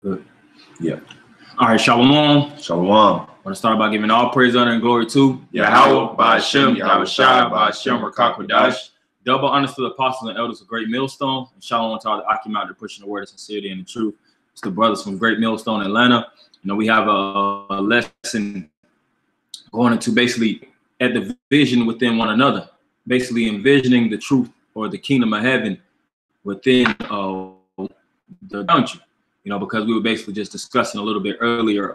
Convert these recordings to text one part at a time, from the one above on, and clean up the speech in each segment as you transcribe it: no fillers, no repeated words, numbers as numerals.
Good. Yeah. All right, Shalom. Shalom. I want to start by giving all praise, honor, and glory to YAHAWAH, BAHASHAM, YAHAWASHI, BAHASHAM, Rakakadash. Double honors to the apostles and elders of Great Millstone. And shalom to all the Akim out there pushing the word of sincerity and the truth. It's the brothers from Great Millstone, Atlanta. You know, we have a lesson going into basically at the vision within one another, basically envisioning the truth or the kingdom of heaven within the country. You know, because we were basically just discussing a little bit earlier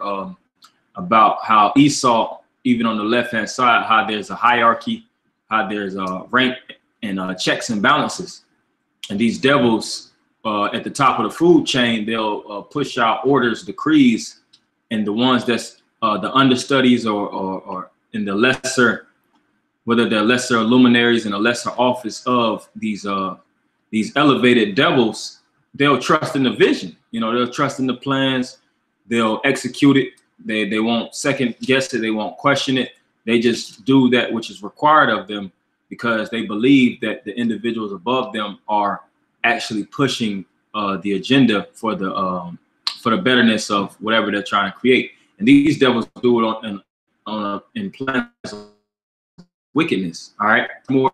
about how Esau, even on the left-hand side, how there's a hierarchy, how there's a rank and checks and balances. And these devils at the top of the food chain, they'll push out orders, decrees, and the ones that's the understudies or in the lesser, whether they're lesser luminaries in a lesser office of these elevated devils, they'll trust in the vision. You know, they'll trust in the plans. They'll execute it. They won't second guess it. They won't question it. They just do that which is required of them because they believe that the individuals above them are actually pushing the agenda for the betterness of whatever they're trying to create. And these devils do it in plans of wickedness. All right, more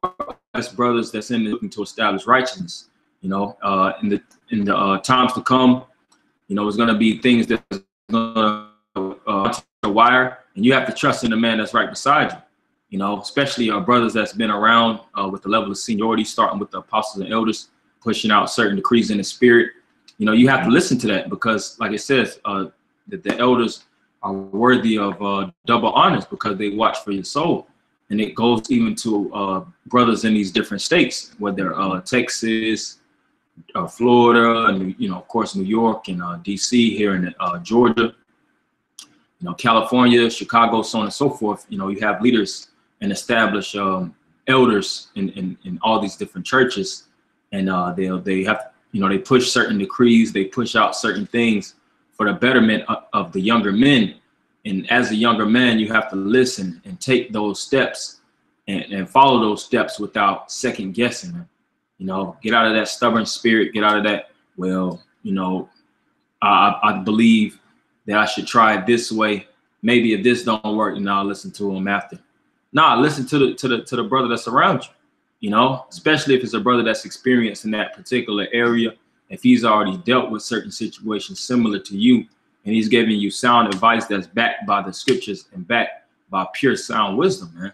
us brothers that's in looking to establish righteousness. You know, in the times to come, you know, it's going to be things that's going to the wire, and you have to trust in the man that's right beside you. You know, especially our brothers that's been around with the level of seniority, starting with the apostles and elders, pushing out certain decrees in the spirit. You know, you have to listen to that because, like it says, that the elders are worthy of double honors because they watch for your soul. And it goes even to brothers in these different states, whether Texas, Florida, and, you know, of course, New York and DC here in Georgia, you know, California, Chicago, so on and so forth. You know, you have leaders and established elders in all these different churches, and they have, you know, they push certain decrees, they push out certain things for the betterment of the younger men. And as a younger man, you have to listen and take those steps and follow those steps without second guessing them. You know, get out of that stubborn spirit, get out of that, well, you know, I believe that I should try it this way. Maybe if this don't work, then I'll listen to him after. Nah, listen to the brother that's around you, you know, especially if it's a brother that's experienced in that particular area. If he's already dealt with certain situations similar to you, and he's giving you sound advice that's backed by the scriptures and backed by pure sound wisdom, man.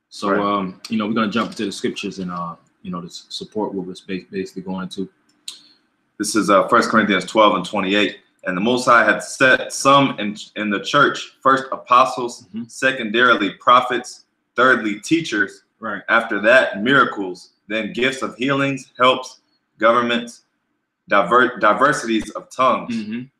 So, right. You know, we're going to jump into the scriptures and, you know, to support what we're basically going into. This is 1 Corinthians 12:28. And the Most High had set some in the church, first apostles, secondarily prophets, thirdly teachers, right. After that, miracles, then gifts of healings, helps, governments, diversities of tongues.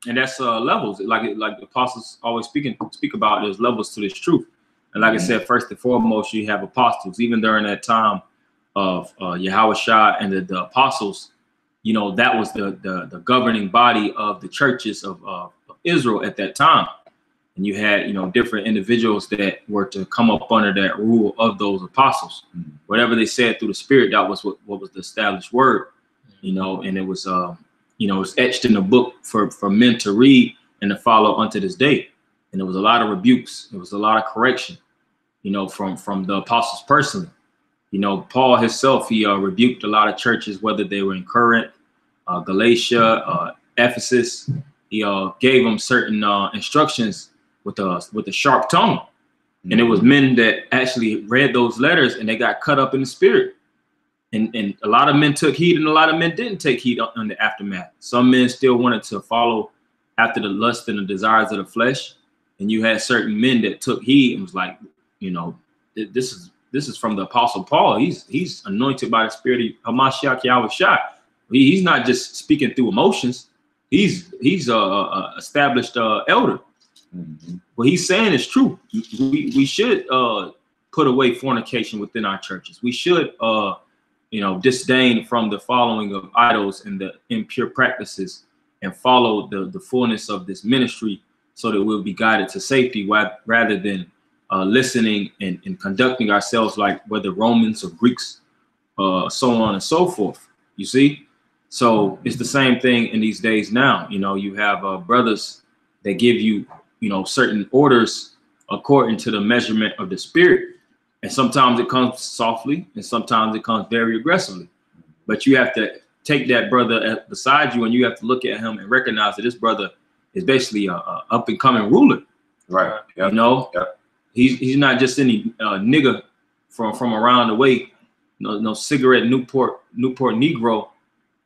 And that's levels, like the apostles always speak about. There's levels to this truth. And like I said, first and foremost, you have apostles. Even during that time of YAHAWASHI and the apostles, you know, that was the governing body of the churches of Israel at that time. And you had, you know, different individuals that were to come up under that rule of those apostles. Whatever they said through the spirit, that was what was the established word, you know, and it was, you know, it's etched in the book for men to read and to follow unto this day. And there was a lot of rebukes. There was a lot of correction, you know, from the apostles personally. You know, Paul himself, he rebuked a lot of churches, whether they were in Corinth, Galatia, Ephesus. He gave them certain instructions with a sharp tongue. And it was men that actually read those letters and they got cut up in the spirit. And a lot of men took heed and a lot of men didn't take heed on the aftermath. Some men still wanted to follow after the lust and the desires of the flesh. And you had certain men that took heed and was like, you know, this is from the Apostle Paul. He's anointed by the Spirit of Hamashiach YAHAWASHI. He's not just speaking through emotions. He's a established elder. What he's saying is true. We should put away fornication within our churches. We should you know, disdain from the following of idols and the impure practices and follow the fullness of this ministry so that we'll be guided to safety rather than listening and conducting ourselves like whether Romans or Greeks, so on and so forth. You see? So it's the same thing in these days now. You know, you have brothers that give you, you know, certain orders according to the measurement of the spirit. And sometimes it comes softly and sometimes it comes very aggressively. But you have to take that brother beside you and you have to look at him and recognize that this brother is basically a up and coming ruler. Right. Yep. You know, yep. He's not just any nigga from around the way. No cigarette Newport Negro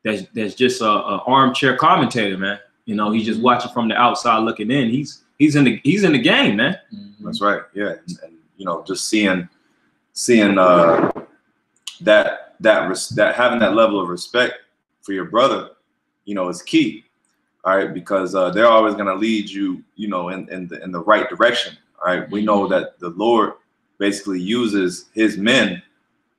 that's just a armchair commentator, man. You know, he's just watching from the outside looking in. He's in the game, man. That's right. Yeah, and you know, just seeing that having that level of respect for your brother, you know, is key. All right, because they're always going to lead you, you know, in the right direction. All right, we know that the Lord basically uses His men,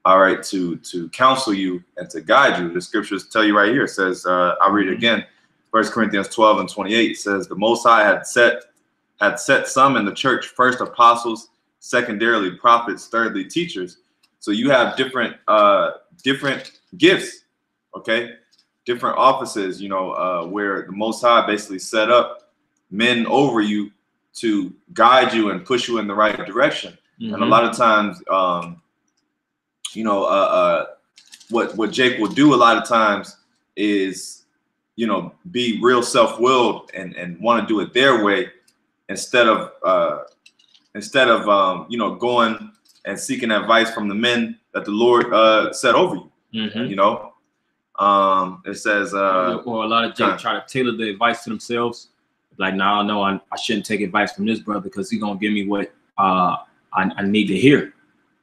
all right, to counsel you and to guide you. The scriptures tell you right here. It says, I'll read it again. 1 Corinthians 12:28 says, the Most High had set some in the church, first apostles, secondarily prophets, thirdly teachers. So you have different gifts, okay, different offices, you know, where the Most High basically set up men over you to guide you and push you in the right direction. And a lot of times, you know, what Jake will do a lot of times is, you know, be real self-willed and want to do it their way instead of you know, going and seeking advice from the men that the Lord set over you. You know, it says, or a lot of Jake try to tailor the advice to themselves. Like, no, I shouldn't take advice from this brother because he's gonna give me what I need to hear.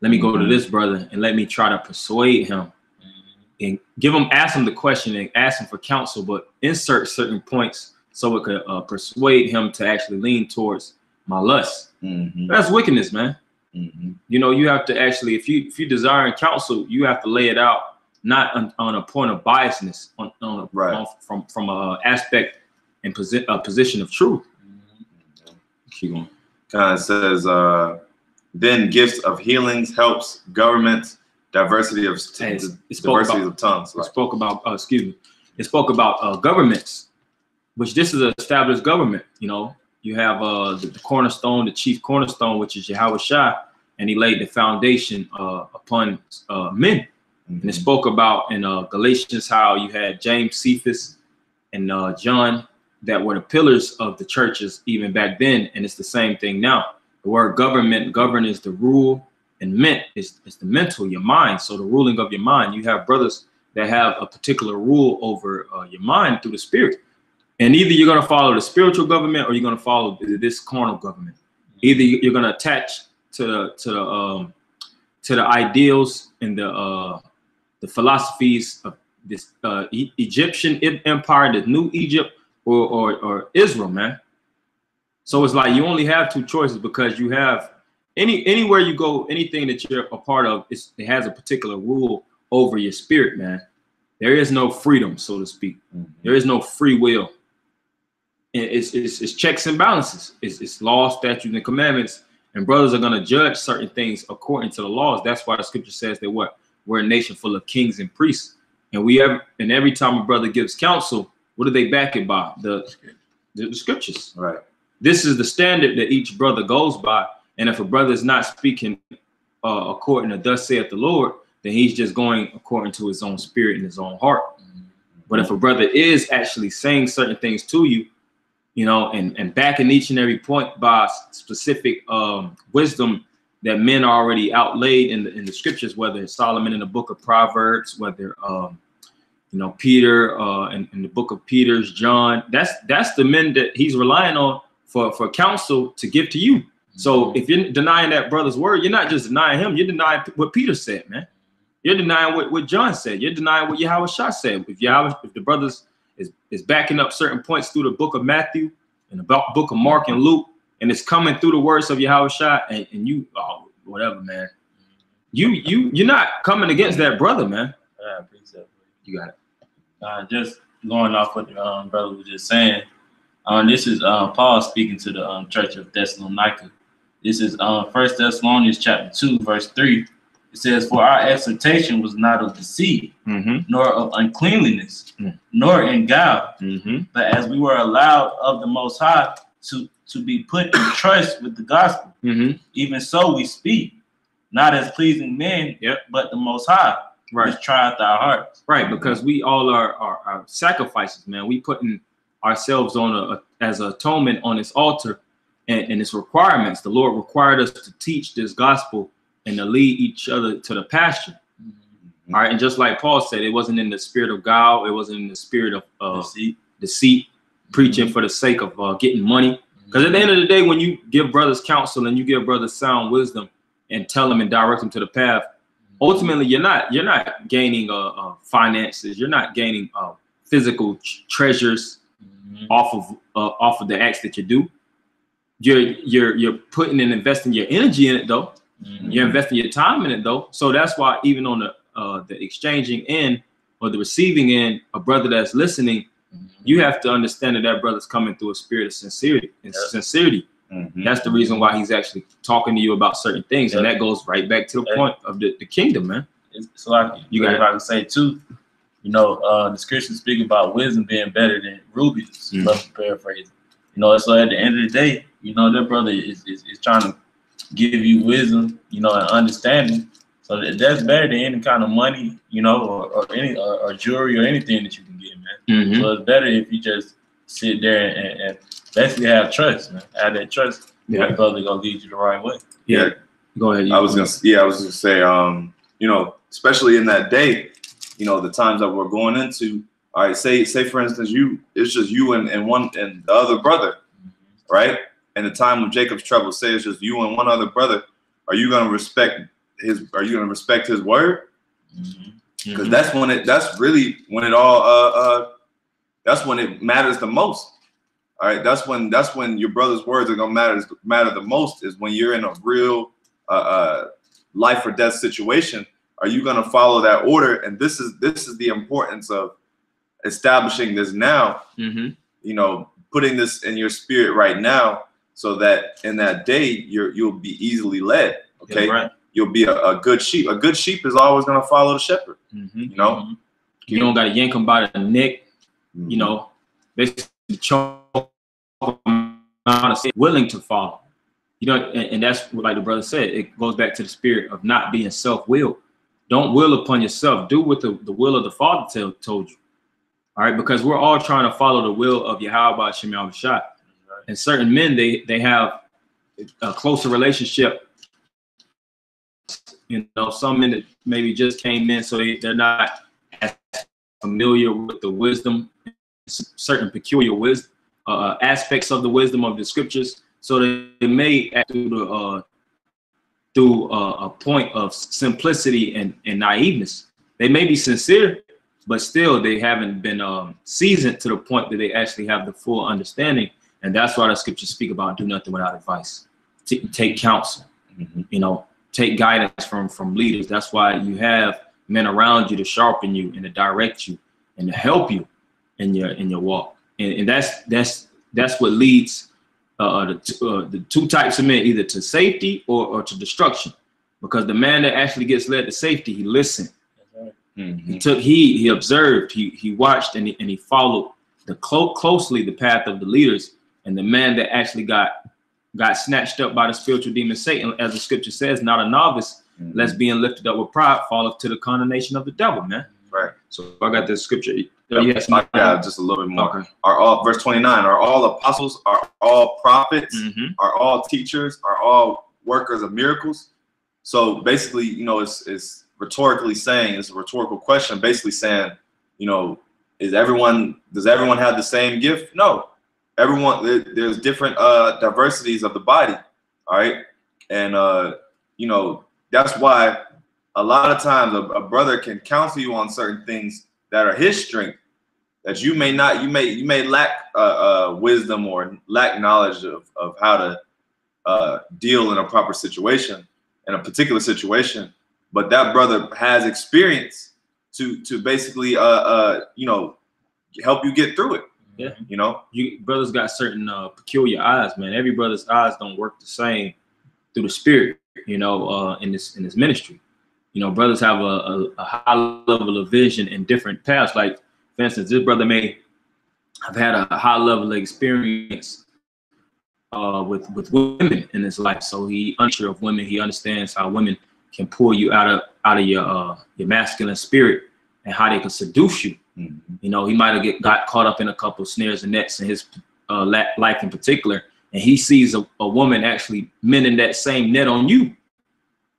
Let me go to this brother and let me try to persuade him and ask him the question and ask him for counsel, but insert certain points so it could persuade him to actually lean towards my lust. That's wickedness, man. You know, you have to actually, if you desire counsel, you have to lay it out not on a point of biasness, from a aspect and position of truth. Keep going. Kind of says, then gifts of healings, helps, governments, diversity of tongues. It spoke about governments, which this is an established government. You know, you have the cornerstone, the chief cornerstone, which is YAHAWASHI, and He laid the foundation upon men. And it spoke about in Galatians how you had James, Cephas, and John that were the pillars of the churches even back then, and it's the same thing now. The word govern is the rule, and ment is the mental, your mind. So the ruling of your mind. You have brothers that have a particular rule over your mind through the spirit. And either you're going to follow the spiritual government or you're going to follow this carnal government. Either you're going to attach to the ideals and the philosophies of this Egyptian empire, the new Egypt, or Israel, man. So it's like you only have two choices because you have anywhere you go, anything that you're a part of, it has a particular rule over your spirit, man. There is no freedom, so to speak. There is no free will. It's checks and balances. It's law, statutes, and commandments. And brothers are going to judge certain things according to the laws. That's why the scripture says that we're a nation full of kings and priests. And every time a brother gives counsel, what do they back it by? The scriptures. Right. This is the standard that each brother goes by. And if a brother is not speaking according to thus saith the Lord, then he's just going according to his own spirit and his own heart. But if a brother is actually saying certain things to you, you know, and backing each and every point by specific wisdom that men are already outlaid in the scriptures, whether it's Solomon in the book of Proverbs, whether you know, Peter in the book of Peter's, John, that's the men that he's relying on for counsel to give to you. So if you're denying that brother's word, you're not just denying him, you're denying what Peter said, man. You're denying what John said. You're denying what YAHAWASHI said. If the brothers is backing up certain points through the book of Matthew and the book of Mark and Luke, and it's coming through the words of YAHAWASHI, and you, whatever, man. You're not coming against that brother, man. I appreciate it. You got it. Just going off what the brother was just saying. This is Paul speaking to the church of Thessalonica. This is 1 Thessalonians chapter 2, verse 3. It says, "For our exhortation was not of deceit, nor of uncleanliness, nor in guile, but as we were allowed of the Most High to be put in trust with the gospel. Even so we speak, not as pleasing men, but the Most High, which trieth our hearts." Right, because we all are sacrifices, man. We putting ourselves on as an atonement on this altar, and its requirements. The Lord required us to teach this gospel and to lead each other to the pasture. All right, and just like Paul said, it wasn't in the spirit of guile, it wasn't in the spirit of deceit, preaching for the sake of getting money. Because at the end of the day, when you give brothers counsel and you give brothers sound wisdom and tell them and direct them to the path, ultimately you're not gaining finances, you're not gaining physical treasures off of the acts that you do. You're putting and investing your energy in it though. You're investing your time in it though. So that's why even on the exchanging end or the receiving end, a brother that's listening, you have to understand that that brother's coming through a spirit of sincerity. That's the reason why he's actually talking to you about certain things, and that goes right back to the point of the kingdom, man. It's like you got. If I can say too, you know, the scriptures speak about wisdom being better than rubies. Love to paraphrase. You know, so at the end of the day, you know, that brother is trying to give you wisdom, you know, and understanding. So that's better than any kind of money, you know, or any or jewelry or anything that you can get, man. So it's better if you just sit there and basically have trust, man. Have that trust. That brother gonna lead you the right way. Go ahead. I was gonna say, you know, especially in that day, you know, the times that we're going into. All right, say for instance, it's just you and the other brother, right? And the time of Jacob's trouble, say it's just you and one other brother. Are you gonna respect his? Are you gonna respect his word? Because that's really when it all that's when it matters the most. All right, that's when your brother's words are gonna matter the most, is when you're in a real life or death situation. Are you gonna follow that order? And this is the importance of establishing this now. You know, putting this in your spirit right now, so that in that day you'll be easily led. Okay, you'll be a good sheep. A good sheep is always gonna follow the shepherd. You know, you don't gotta yank him by the neck. You know, basically choke him out, willing to follow. You know, and that's what, like the brother said, it goes back to the spirit of not being self-willed. Don't will upon yourself. Do what the will of the Father told you. All right, because we're all trying to follow the will of YAHAWASHI. And certain men, they have a closer relationship. You know, some men that maybe just came in, so they're not as familiar with the wisdom, certain peculiar wisdom aspects of the wisdom of the scriptures. So they may act through a point of simplicity and naiveness. They may be sincere, but still they haven't been seasoned to the point that they actually have the full understanding. And that's why the scriptures speak about do nothing without advice. Take counsel, you know, take guidance from leaders. That's why you have men around you to sharpen you and to direct you and to help you in your walk. And that's what leads the two types of men, either to safety or to destruction. Because the man that actually gets led to safety, he listened. He took heed, he observed, he watched, and he followed closely the path of the leaders. And the man that actually got snatched up by the spiritual demon Satan, as the scripture says, not a novice, lest being lifted up with pride falleth to the condemnation of the devil, man. Right. So I got this scripture. Yes, I got just a little bit more. Okay. Are all, verse 29, are all apostles, are all prophets, are all teachers, are all workers of miracles? So basically, you know, it's rhetorically saying, it's a rhetorical question, basically saying, you know, does everyone have the same gift? No. Everyone, there's different diversities of the body. All right. And you know, that's why a lot of times a brother can counsel you on certain things that are his strength, that you may not, you may lack wisdom or lack knowledge of how to deal in a proper situation, in a particular situation. But that brother has experience to basically you know, help you get through it. Yeah, you know, brothers got certain peculiar eyes, man. Every brother's eyes don't work the same through the spirit, you know, in this ministry. You know, brothers have a high level of vision in different paths. Like, for instance, this brother may have had a high level of experience with women in his life. So he unsure of women. He understands how women can pull you out of your masculine spirit and how they can seduce you. You know, he might have got caught up in a couple of snares and nets in his life in particular, and he sees a woman actually mending that same net on you.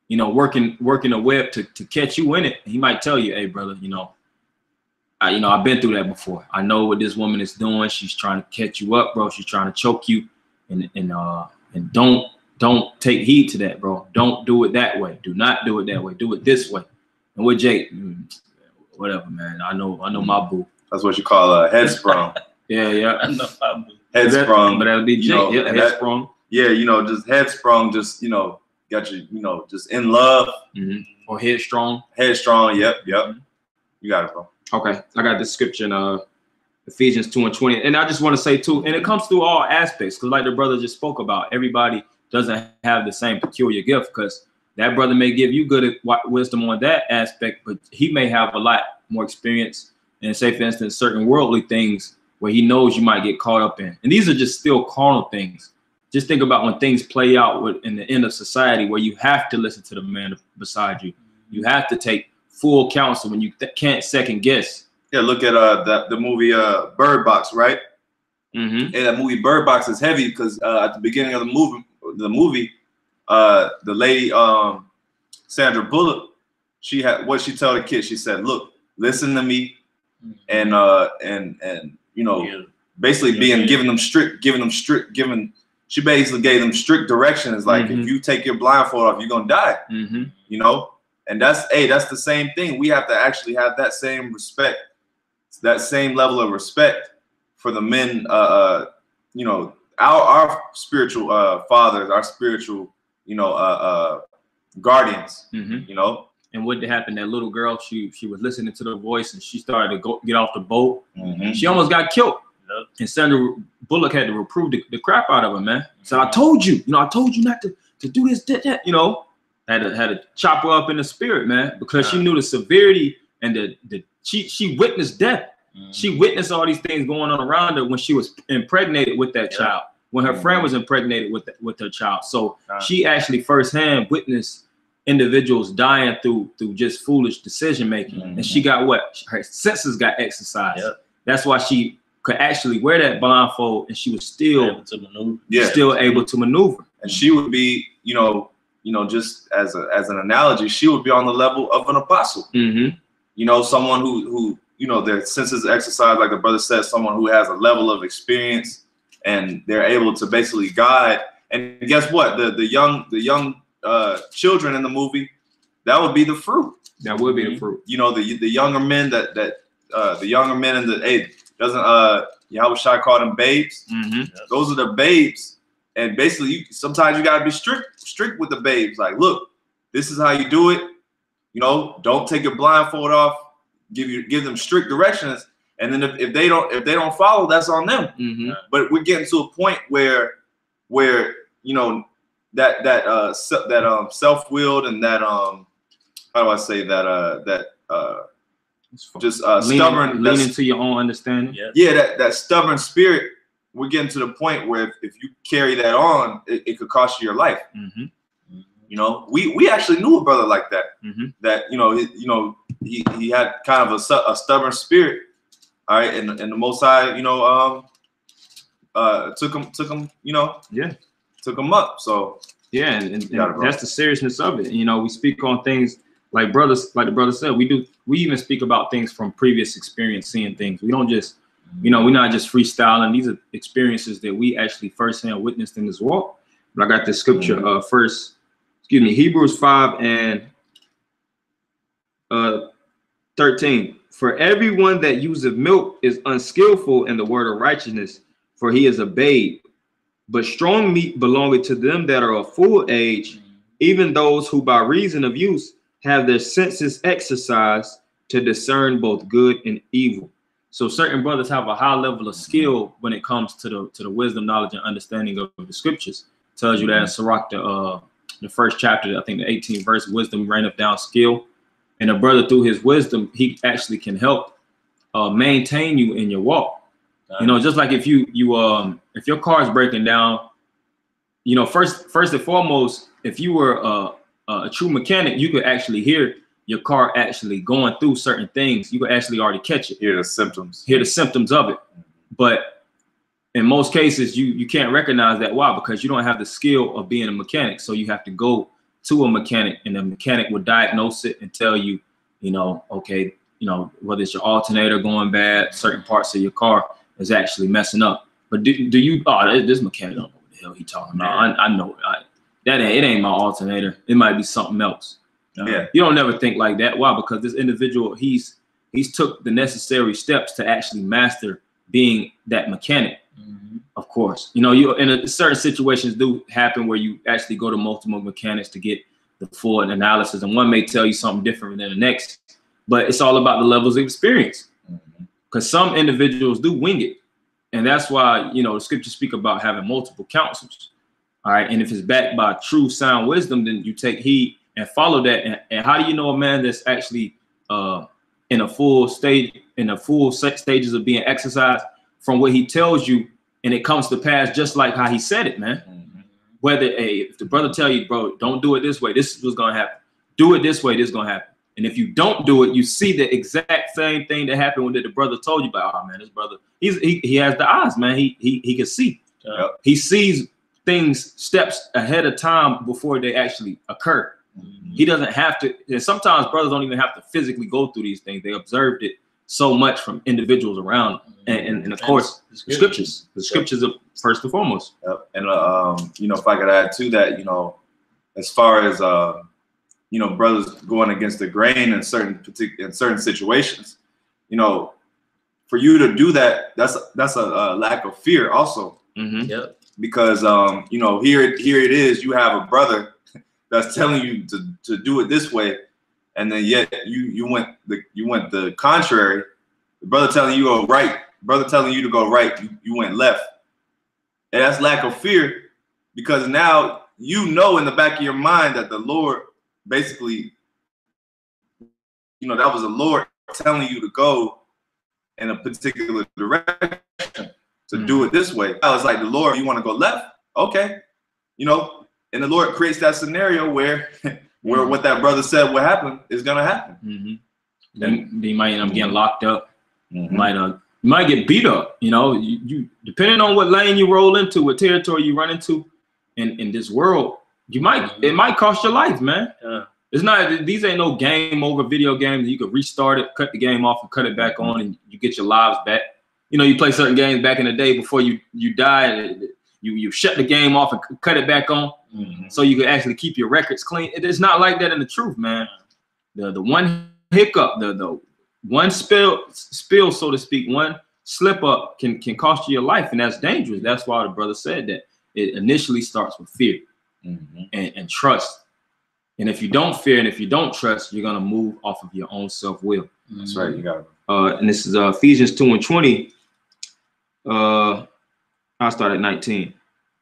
You know, working a web to catch you in it. He might tell you, "Hey, brother, you know, I've been through that before. I know what this woman is doing. She's trying to catch you up, bro. She's trying to choke you, and don't take heed to that, bro. Don't do it that way. Do not do it that way. Do it this way." And with Jake, whatever, man. I know my boo. That's what you call a headsprung. Yeah. I know my boo. Headsprung. But that would be Jake. You know, Yeah, headsprung. Yeah, you know, just headsprung. Just, you know, got you, you know, just in love. Or headstrong. Headstrong. Yep. You got it, bro. Okay, I got this scripture in Ephesians 2:20, and I just want to say too, and it comes through all aspects, because like the brother just spoke about, everybody doesn't have the same peculiar gift, because that brother may give you good wisdom on that aspect, but he may have a lot more experience in, say, for instance, certain worldly things where he knows you might get caught up in. And these are just still carnal things. Just think about when things play out in the end of society, where you have to listen to the man beside you. You have to take full counsel when you can't second guess. Yeah, look at the movie Bird Box, right? And that movie Bird Box is heavy because at the beginning of the movie, the lady Sandra Bullock, she had what she told the kid. She said, "Look, listen to me," and you know, basically giving them strict. She basically gave them strict directions, like if you take your blindfold off, you're gonna die. You know, and that's the same thing. We have to actually have that same respect, that same level of respect for the men. You know, our spiritual fathers, our spiritual, you know, guardians. You know. And what happened? That little girl, she was listening to the voice, and she started to get off the boat. She almost got killed. And Sandra Bullock had to reprove the crap out of her, man. So I told you, I told you not to do this, that, you know. Had to chop her up in the spirit, man, because she knew the severity and she witnessed death. She witnessed all these things going on around her when she was impregnated with that child, when her friend was impregnated with her child. So she actually firsthand witnessed individuals dying through just foolish decision making, and she got her senses got exercised. That's why she could actually wear that blindfold, and she was still able to maneuver. And she would be, you know, just as an analogy, she would be on the level of an apostle. You know, someone who you know, their senses exercised, like the brother said, someone who has a level of experience, and they're able to basically guide. And guess what? The young children in the movie, that would be the fruit. That would be the fruit. You know, the younger men the younger men in the doesn't YAHAWASHI call them babes. Those are the babes. And basically, sometimes you gotta be strict with the babes. Like, look, this is how you do it. You know, don't take your blindfold off. Give them strict directions. And then if they don't follow, that's on them. But we're getting to a point where you know, that self-willed and that how do I say that just stubborn, leaning to your own understanding. That stubborn spirit. We're getting to the point where if you carry that on, it could cost you your life. You know, we actually knew a brother like that. That you know he had kind of a stubborn spirit. All right, and the Most High, you know, took him, you know, took him up. So and that's the seriousness of it. You know, we speak on things like the brother said. We even speak about things from previous experience, seeing things. We don't just, you know, we're not just freestyling. These are experiences that we actually firsthand witnessed in this walk. But I got this scripture Hebrews 5 and 13. For everyone that useth milk is unskillful in the word of righteousness, for he is a babe. But strong meat belongeth to them that are of full age, even those who by reason of use have their senses exercised to discern both good and evil. So certain brothers have a high level of skill when it comes to the wisdom, knowledge, and understanding of the scriptures. Tells you that in Sirach, the the first chapter, I think the 18th verse, wisdom reigneth down skill. And a brother through his wisdom, he actually can help maintain you in your walk. You know, just like if if your car is breaking down, you know, first and foremost, if you were a true mechanic, you could actually hear your car actually going through certain things. You could actually already catch it. Hear the symptoms. Hear the symptoms of it. But in most cases, you can't recognize that. Why? Because you don't have the skill of being a mechanic. So you have to go to a mechanic, and the mechanic will diagnose it and tell you, you know, okay, you know, whether it's your alternator going bad, certain parts of your car is actually messing up. But do you, this mechanic don't know what the hell he talking about. I know it ain't my alternator. It might be something else. Yeah. You don't never think like that. Why? Because this individual, he's took the necessary steps to actually master being that mechanic. Of course, you know, certain situations do happen where you actually go to multiple mechanics to get the full analysis, and one may tell you something different than the next, but it's all about the levels of experience, because some individuals do wing it. And that's why, you know, the scriptures speak about having multiple counsels. All right. And if it's backed by true sound wisdom, then you take heed and follow that. And how do you know a man that's actually in a full stages of being exercised? From what he tells you, and it comes to pass just like how he said it, man. Whether if the brother tell you, bro, don't do it this way, this is what's gonna happen. Do it this way, this is gonna happen. And if you don't do it, you see the exact same thing that happened when the brother told you about. Oh man, this brother, he has the eyes, man. He can see. He sees things steps ahead of time before they actually occur. He doesn't have to. And sometimes brothers don't even have to physically go through these things. They observed it so much from individuals around, and of course the scriptures. The scriptures are first and foremost. And you know, if I could add to that, you know, as far as you know, brothers going against the grain in certain situations, you know, for you to do that, that's a lack of fear also. Because you know, here it is, you have a brother that's telling you to do it this way, and then yet you went the contrary. The brother telling you to go right, brother telling you to go right, you went left. And that's lack of fear, because now you know in the back of your mind that the Lord basically, you know, that was the Lord telling you to go in a particular direction, to do it this way. I was like, the Lord, you want to go left? Okay. You know, and the Lord creates that scenario where what that brother said would happen is going to happen. Then you might end up getting locked up. You might get beat up. You know, you depending on what lane you roll into, what territory you run into in this world, it might cost your life, man. It's not, these ain't no game over video games. You can restart it, cut the game off and cut it back on, and you get your lives back. You know, you play certain games back in the day before you die, you shut the game off and cut it back on, so you can actually keep your records clean. It's not like that in the truth, man. The one hiccup, the one spill, so to speak, one slip up can cost you your life, and that's dangerous. That's why the brother said that it initially starts with fear and trust. And if you don't fear and if you don't trust, you're gonna move off of your own self-will. That's right. You got it. And this is Ephesians 2:20. I'll start at 19.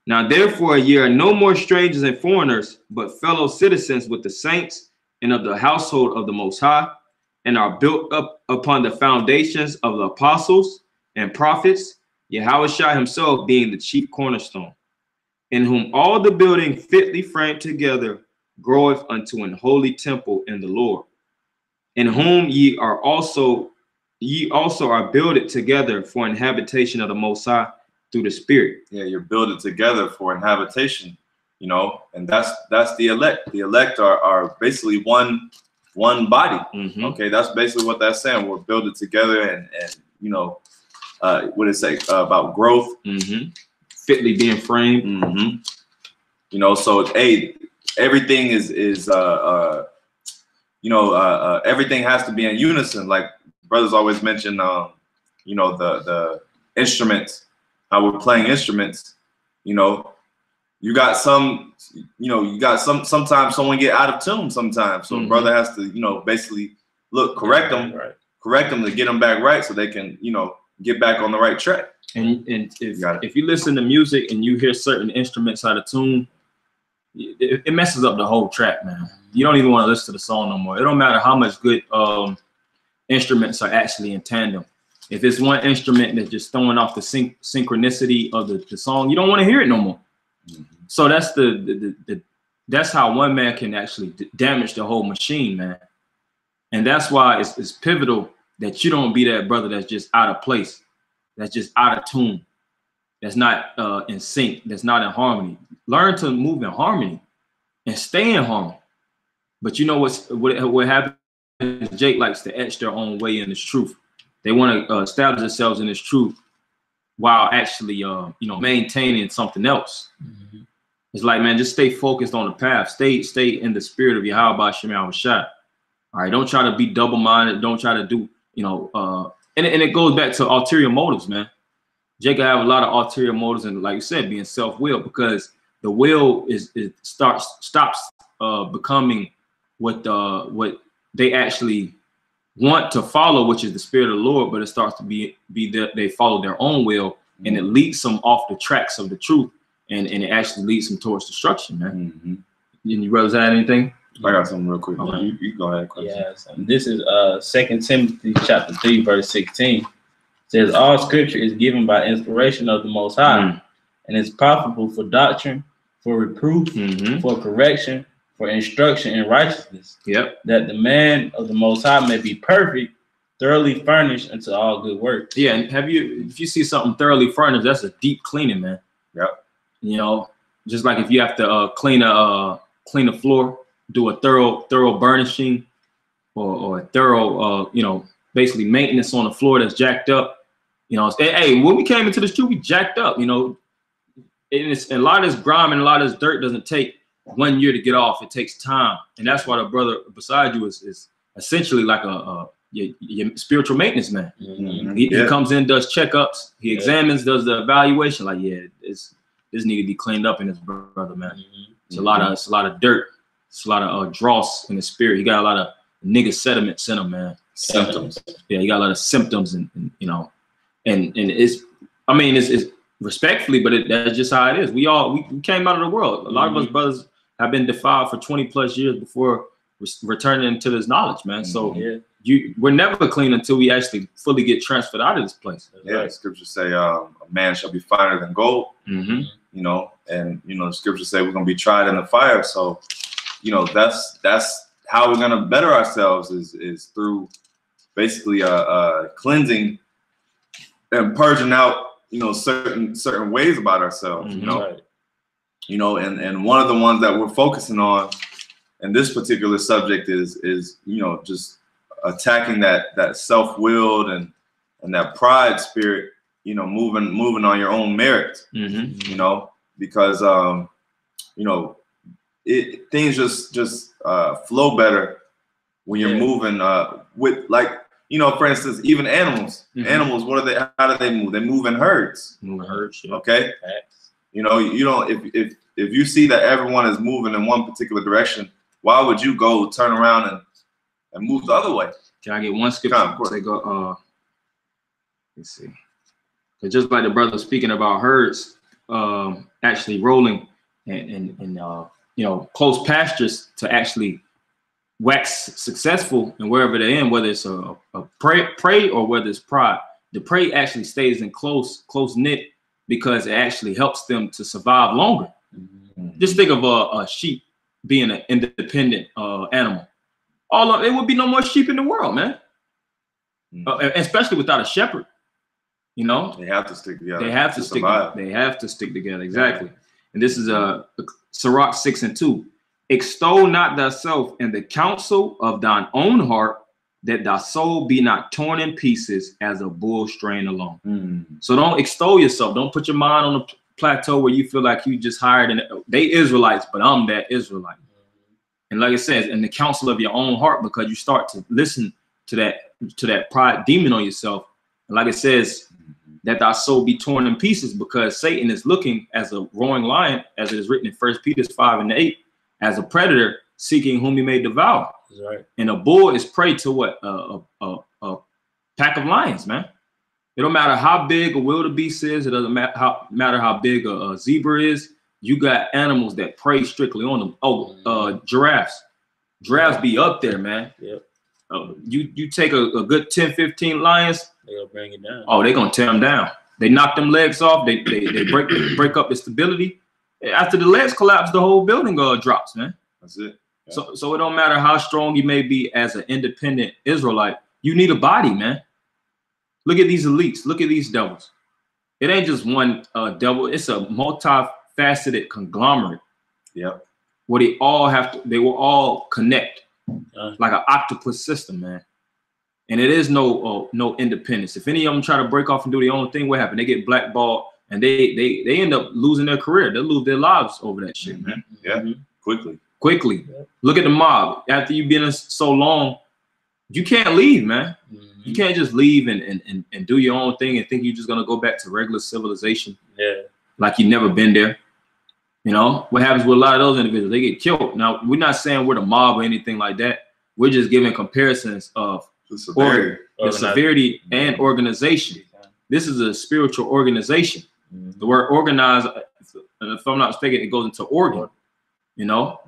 Now, therefore, ye are no more strangers and foreigners, but fellow citizens with the saints and of the household of the Most High, and are built up upon the foundations of the apostles and prophets, YAHAWASHI himself being the chief cornerstone, in whom all the building fitly framed together groweth unto an holy temple in the Lord, in whom ye also are builded together for an habitation of the Most High through the Spirit. Yeah, you're builded together for an habitation, you know, and that's the elect. The elect are basically one body. Okay, that's basically what that's saying. We're builded together, and you know, what it say about growth, fitly being framed. You know, so hey, everything is you know, everything has to be in unison. Like brothers always mention, you know, the instruments, how we're playing instruments. You know, you got some, you know, you got sometimes someone get out of tune sometimes. So brother has to, you know, basically look, correct them to get them back right, so they can, you know, get back on the right track. And if you listen to music and you hear certain instruments out of tune, it messes up the whole track, man. You don't even want to listen to the song no more. It don't matter how much good instruments are actually in tandem. If it's one instrument that's just throwing off the synchronicity of the song, you don't want to hear it no more. So that's that's how one man can actually damage the whole machine, man. And that's why it's pivotal that you don't be that brother that's just out of place, that's just out of tune, that's not in sync, that's not in harmony. Learn to move in harmony and stay in harmony. But you know what happens? Jake likes to etch their own way in this truth. They want to establish themselves in this truth while actually, maintaining something else. It's like, man, just stay focused on the path. Stay in the spirit of YAHAWASHI. All right, don't try to be double-minded. Don't try to do, and it goes back to ulterior motives, man. Jake have a lot of ulterior motives, and like you said, being self-willed, because the will stops becoming what they actually want to follow, which is the spirit of the Lord, but it starts to be that they follow their own will, and it leads them off the tracks of the truth, and it actually leads them towards destruction, man. You brothers add anything? I got something real quick. You go ahead. Yes, and this is 2 Timothy chapter 3, verse 16. It says, all scripture is given by inspiration of the Most High, and is profitable for doctrine, for reproof, for correction, for instruction in righteousness. That the man of the Most High may be perfect, thoroughly furnished unto all good work. Yeah, and if you see something thoroughly furnished, that's a deep cleaning, man. Just like if you have to clean a floor, do a thorough burnishing, or a thorough basically maintenance on the floor that's jacked up. Hey, when we came into this truth, we jacked up. And a lot of this grime and a lot of this dirt doesn't take 1 year to get off. It takes time, and that's why the brother beside you is essentially like your spiritual maintenance man. He comes in, does checkups, he examines, does the evaluation. Like, this need to be cleaned up in his brother, man. It's a lot of dirt. It's a lot of dross in the spirit. He got a lot of nigga sediments in him, man. Symptoms. Yeah, he got a lot of symptoms, and it's respectfully, but that's just how it is. We came out of the world. A lot of us brothers have been defiled for 20+ years before returning to this knowledge, man. So we're never clean until we actually fully get transferred out of this place. Scriptures say a man shall be finer than gold. And the scriptures say we're gonna be tried in the fire. So that's how we're gonna better ourselves is through basically cleansing and purging out certain ways about ourselves. And one of the ones that we're focusing on in this particular subject is just attacking that self-willed and that pride spirit, moving on your own merit. Because things just flow better when you're moving with, like, for instance, even animals. Animals, how do they move? They move in herds. Okay. You don't, if you see that everyone is moving in one particular direction, why would you go turn around and move the other way? Can I get one scripture? Of course. They go, let's see. Because just like the brother speaking about herds actually rolling and close pastures to actually wax successful and wherever they're in, whether it's a prey or whether it's pride. The prey actually stays in close knit because it actually helps them to survive longer. Just think of a sheep being an independent animal. There would be no more sheep in the world, man. Especially without a shepherd. They have to stick together. They have to stick together. Exactly. And this is Sirach 6:2. Extol not thyself in the counsel of thine own heart, that thy soul be not torn in pieces as a bull straying along. So don't extol yourself. Don't put your mind on a plateau where you feel like you just hired they Israelites, but I'm that Israelite. And like it says, in the counsel of your own heart, because you start to listen to that pride demon on yourself. And like it says, that thy soul be torn in pieces, because Satan is looking as a roaring lion, as it is written in 1 Peter 5:8, as a predator seeking whom he may devour. That's right. And a bull is prey to what? A pack of lions, man. It don't matter how big a wildebeest is. It doesn't matter how big a zebra is. You got animals that prey strictly on them. Oh, giraffes. Giraffes be up there, man. Yep. You take a good 10, 15 lions. They'll bring it down. Oh, they're gonna tear them down. They knock them legs off. They break up the stability. After the legs collapse, the whole building drops, man. That's it. Yeah. So it don't matter how strong you may be as an independent Israelite. You need a body, man. Look at these elites. Look at these devils. It ain't just one devil. It's a multifaceted conglomerate. Yep. Where they will all connect like an octopus system, man. And it is no independence. If any of them try to break off and do their own thing, what happened? They get blackballed and they end up losing their career. They lose their lives over that shit, man. Yeah, quickly. Yep. Look at the mob. After you've been in so long, you can't leave, man. You can't just leave and do your own thing and think you're just gonna go back to regular civilization. Yeah. Like you've never been there. You know, what happens with a lot of those individuals? They get killed. Now, we're not saying we're the mob or anything like that. We're just giving comparisons of the severity and organization. This is a spiritual organization. The word organize, if I'm not mistaken, it goes into organ, you know,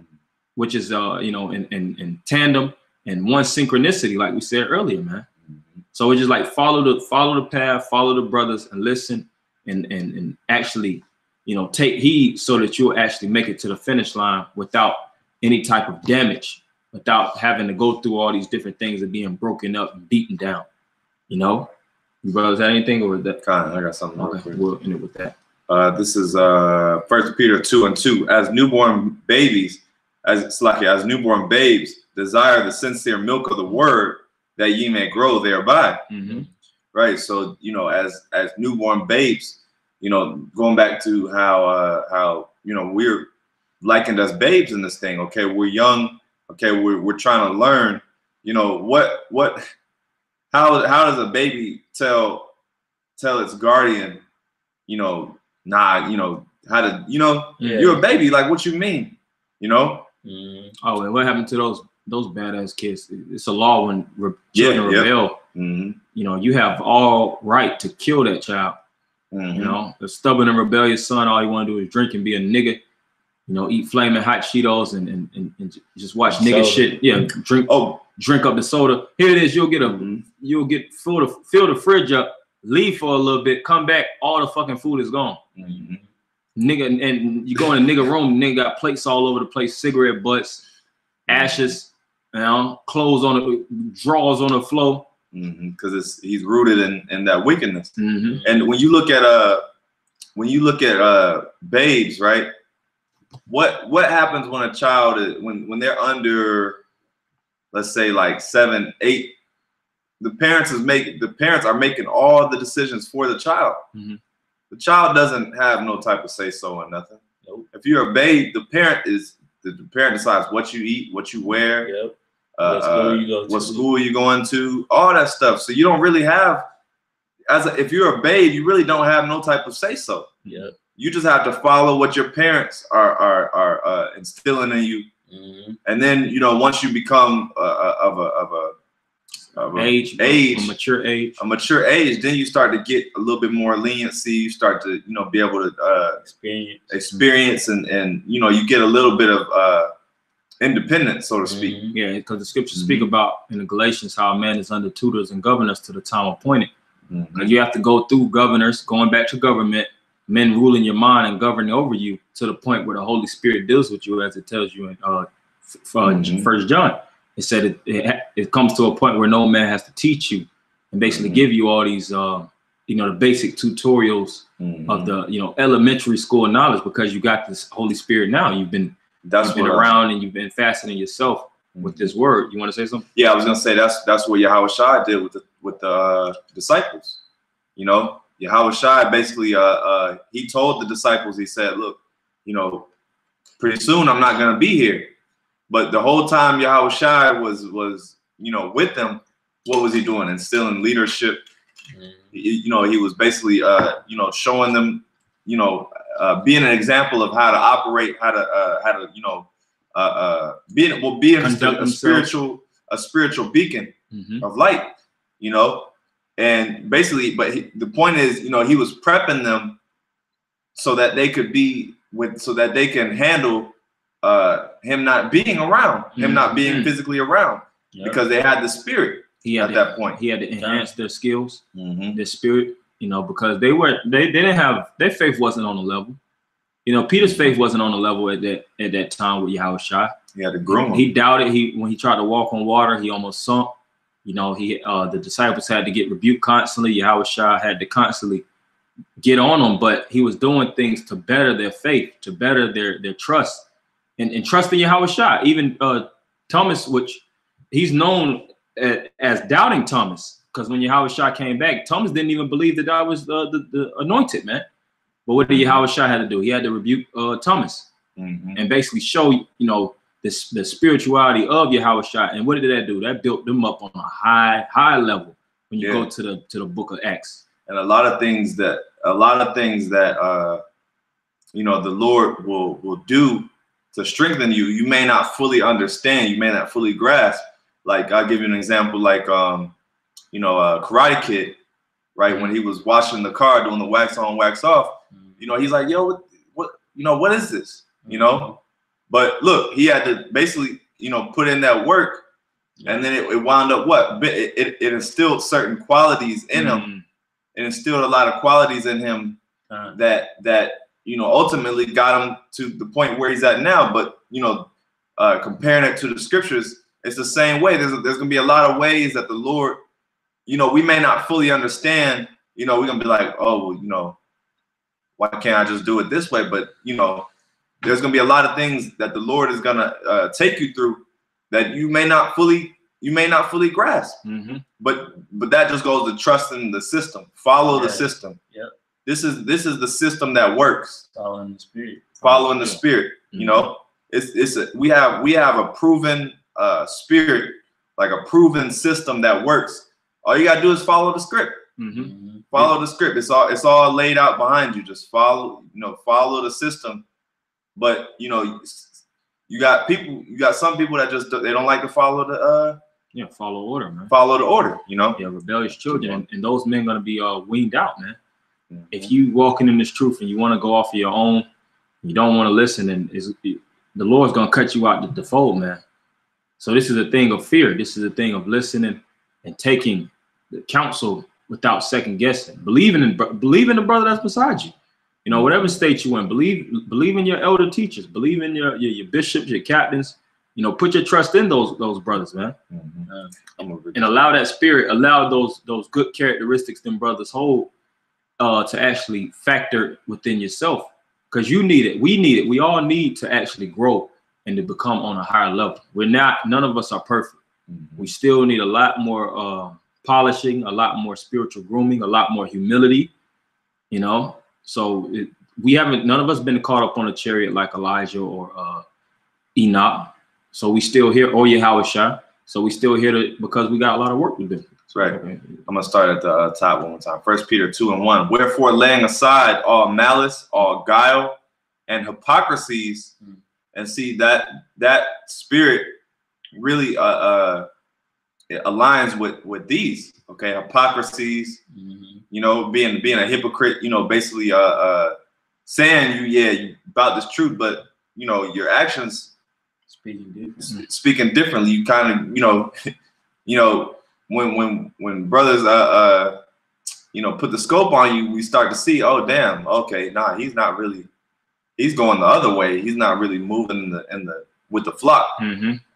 which is, you know, in tandem and one synchronicity, like we said earlier, man. So it's just like follow the path, follow the brothers and listen and actually, you know, take heed so that you'll actually make it to the finish line without any type of damage, without having to go through all these different things of being broken up and beaten down. You know, you brothers had anything or that? Kind of, I got something. Okay, we'll end it with that. This is 1 Peter 2:2. As newborn babes, as newborn babes, desire the sincere milk of the word, that ye may grow thereby. Right. So, you know, as newborn babes, you know, going back to how you know, we're likened as babes in this thing. Okay, we're young. Okay, we're trying to learn. You know, how does a baby tell its guardian, you know, nah, you know, how to, you know, you're a baby, like what you mean, you know? Oh, and what happened to those badass kids? It's a law when children rebel. You know, you have all right to kill that child. You know, the stubborn and rebellious son, all you want to do is drink and be a nigga. You know, eat flaming hot Cheetos and just watch nigga shit. Yeah, drink up the soda. Here it is. You'll get fill the fridge up, leave for a little bit, come back, all the fucking food is gone. Nigga, and you go in a nigga room, nigga got plates all over the place, cigarette butts, ashes, you know, clothes on the drawers on the floor. Because he's rooted in that wickedness. And when you look at babes, right? What happens when a child when they're under, let's say like 7, 8, the parents are making all the decisions for the child. The child doesn't have no type of say so or nothing. If you're a babe, the parent decides what you eat, what you wear, what school you going to, all that stuff. So you don't really have, if you're a babe, you really don't have no type of say so. You just have to follow what your parents are instilling in you, and then, you know, once you become a mature age, then you start to get a little bit more leniency. You start to, you know, be able to experience and you know, you get a little bit of independence, so to speak. Yeah, because the scriptures speak about in the Galatians how a man is under tutors and governors to the time appointed. Because you have to go through governors, going back to government, men ruling your mind and governing over you to the point where the Holy Spirit deals with you, as it tells you in 1 John. It said it comes to a point where no man has to teach you and basically give you all these, you know, the basic tutorials of the, you know, elementary school knowledge, because you got this Holy Spirit now. You've been around and you've been fastening yourself with this word. You want to say something? Yeah, I was gonna say that's what YAHAWASHI did with the disciples. You know, YAHAWASHI basically he told the disciples, he said, look, you know, pretty soon I'm not gonna be here. But the whole time YAHAWASHI was, you know, with them, what was he doing? Instilling leadership. You know, he was basically, you know, showing them, you know, being an example of how to operate, how to, you know, being a spiritual beacon of light, you know, and basically, but the point is, you know, he was prepping them so that they could be so that they can handle him not being around, him not being physically around, because they had the spirit at that point. He had to enhance their skills, their spirit, you know, because they didn't have, their faith wasn't on the level. You know, Peter's faith wasn't on the level at that time with YAHAWASHI. He had to groom him. He doubted. When he tried to walk on water, he almost sunk. You know, the disciples had to get rebuked constantly. YAHAWASHI had to constantly get on them, but he was doing things to better their faith, to better their trust, and trust in YAHAWASHI. Even Thomas, which he's known as doubting Thomas, because when YAHAWASHI came back, Thomas didn't even believe that was the anointed man. But what did YAHAWASHI had to do? He had to rebuke Thomas and basically show, you know, the spirituality of YAHAWASHI. And what did that do? That built them up on a high level when you go to the book of Acts. And a lot of things that you know, the Lord will do to strengthen you, you may not fully understand, you may not fully grasp. Like, I'll give you an example, like you know, Karate Kid, right? When he was washing the car, doing the wax on, wax off, you know, he's like, yo, what you know, what is this? You know? But look, he had to basically, you know, put in that work, and then it wound up what? It instilled certain qualities in him. It instilled a lot of qualities in him that you know, ultimately got him to the point where he's at now. But you know, comparing it to the scriptures, it's the same way. There's gonna be a lot of ways that the Lord, you know, we may not fully understand. You know, we're gonna be like, oh, well, you know, why can't I just do it this way? But you know, there's gonna be a lot of things that the Lord is gonna take you through that you may not fully grasp. But that just goes to trust in the system. Follow the system. This is the system that works. Following the spirit. Following the spirit. You know, we have a proven spirit, like a proven system that works. All you gotta do is follow the script. Follow the script. It's all laid out behind you. Just follow the system. But you know, you got some people that just they don't like to follow the follow order, man. Follow the order, you know. Yeah, rebellious children, and those men gonna be weaned out, man. If you walking in this truth and you want to go off of your own, you don't want to listen, and the Lord's gonna cut you out the fold, man. So this is a thing of fear. This is a thing of listening and taking the counsel without second guessing. Believe in the brother that's beside you. You know, whatever state you in, believe in your elder teachers, believe in your bishops, your captains. You know, put your trust in those brothers, man. And allow that spirit, allow those good characteristics them brothers hold to actually factor within yourself. Because you need it. We need it. We all need to actually grow and to become on a higher level. None of us are perfect. We still need a lot more polishing, a lot more spiritual grooming, a lot more humility, you know. So none of us been caught up on a chariot like Elijah or Enoch. So we still here, or YAHAWASHI. So we still here because we got a lot of work to do. That's right. I'm gonna start at the top one more time. 1 Peter 2:1. Wherefore, laying aside all malice, all guile, and hypocrisies, and see that spirit really it aligns with these. Okay, hypocrisies. You know, being a hypocrite. You know, basically saying you about this truth, but you know your actions speaking differently. You kind of you know when brothers you know put the scope on you, we start to see, oh damn, okay, nah, he's not really, he's going the other way. He's not really moving with the flock.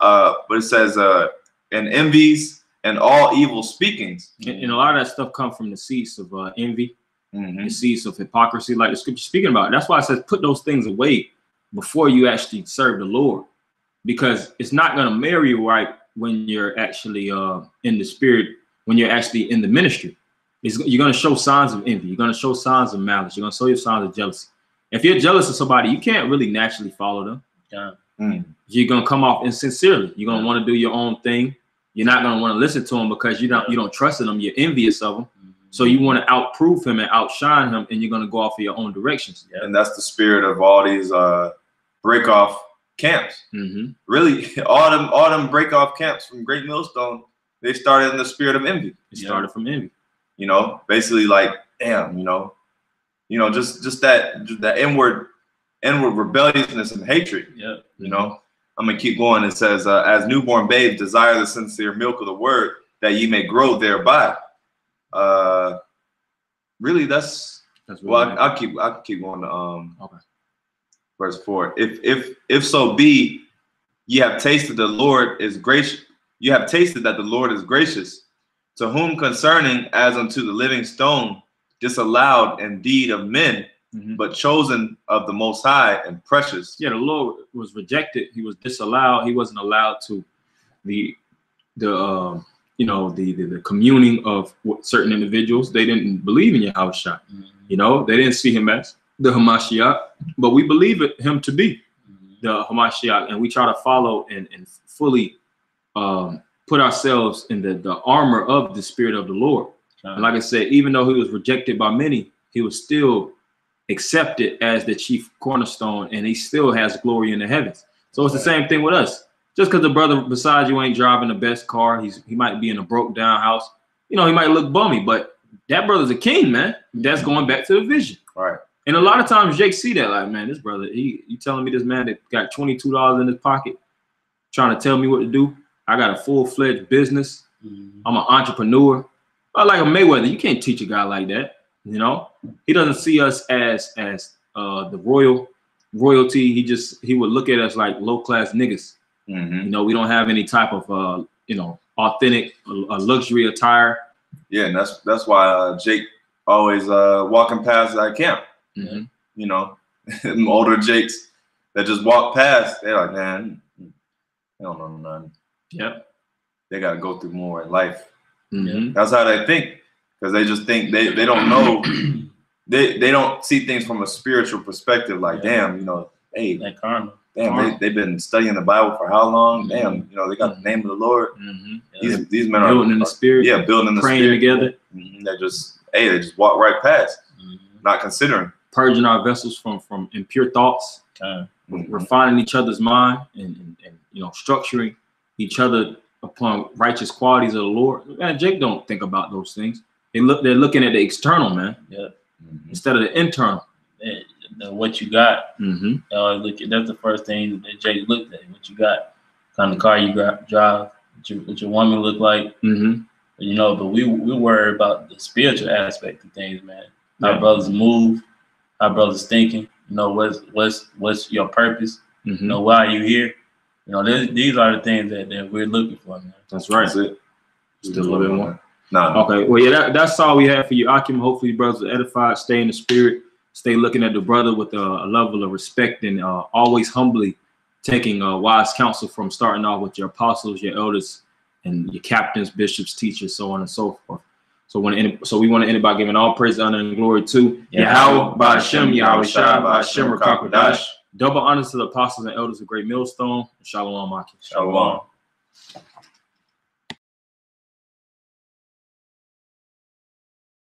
But it says and envies and all evil speakings. And a lot of that stuff comes from the seeds of envy, the seeds of hypocrisy, like the scripture speaking about. That's why it says put those things away before you actually serve the Lord, because it's not going to marry you right when you're actually in the spirit, when you're actually in the ministry. You're going to show signs of envy. You're going to show signs of malice. You're going to show your signs of jealousy. If you're jealous of somebody, you can't really naturally follow them. You're going to come off insincerely. You're going to want to do your own thing. You're not going to want to listen to him because you don't trust in him. You're envious of him. So you want to outprove him and outshine him, and you're going to go off of your own directions. And that's the spirit of all these break off camps. Really, all them break off camps from Great Millstone, they started in the spirit of envy. It started from envy. You know, basically like, damn, you know, just that inward and with rebelliousness and hatred. Yeah. You know, I'm gonna keep going. It says, as newborn babes desire the sincere milk of the word, that ye may grow thereby. Really, that's well. I'll keep going to okay. Verse 4. If so be ye have tasted the Lord is gracious, you have tasted that the Lord is gracious, to whom concerning as unto the living stone, disallowed indeed of men, but chosen of the Most High and precious. Yeah, the Lord was rejected. He was disallowed. He wasn't allowed to the communing of certain individuals. They didn't believe in YAHAWASHI. You know, they didn't see him as the Hamashiach, but we believe him to be the Hamashiach, and we try to follow and fully put ourselves in the armor of the Spirit of the Lord. And like I said, even though he was rejected by many, he was still accepted as the chief cornerstone, and he still has glory in the heavens. So it's the same thing with us. Just because the brother beside you ain't driving the best car, he might be in a broke down house. You know, he might look bummy, but that brother's a king, man. That's going back to the vision. Right. And a lot of times Jake see that, like, man, this brother, you telling me this man that got $22 in his pocket trying to tell me what to do. I got a full-fledged business. I'm an entrepreneur. I like a Mayweather. You can't teach a guy like that. You know, he doesn't see us as the royalty. He would look at us like low-class niggas. You know, we don't have any type of authentic luxury attire. Yeah, and that's why Jake always walking past that camp. You know, them older Jakes that just walk past, they're like, man, they don't know nothing. Yep. They got to go through more in life. That's how they think, because they just think they don't know. they don't see things from a spiritual perspective. Like, damn, you know, hey, like karma. Damn, they've been studying the Bible for how long? Damn, you know, they got the name of the Lord. These men are building in the spirit. Yeah, building in the praying spirit. together. They just walk right past, not considering. Purging our vessels from impure thoughts, refining each other's mind, and you know, structuring each other upon righteous qualities of the Lord. Man, Jake don't think about those things. They're looking at the external, man. Yeah. Instead of the internal. What you got. That's the first thing that Jake looked at. What you got, kind of car you drive, what your woman look like. You know, but we worry about the spiritual aspect of things, man. Our brothers move, our brothers thinking. You know, what's your purpose? You know, why are you here? You know, these are the things that we're looking for, man. That's right. That's it. Still a little bit more. No. Okay. Well, yeah, that's all we have for you, Akim. Hopefully, brothers are edified. Stay in the spirit. Stay looking at the brother with a level of respect, and always humbly taking wise counsel from starting off with your apostles, your elders, and your captains, bishops, teachers, so on and so forth. So we want to end it by giving all praise, honor, and glory to Yahawah, BAHASHAM, YAHAWASHI, BAHASHAM, Rakakadash. Double honors to the apostles and elders of Great Millstone. Shalom, Akim. Shalom.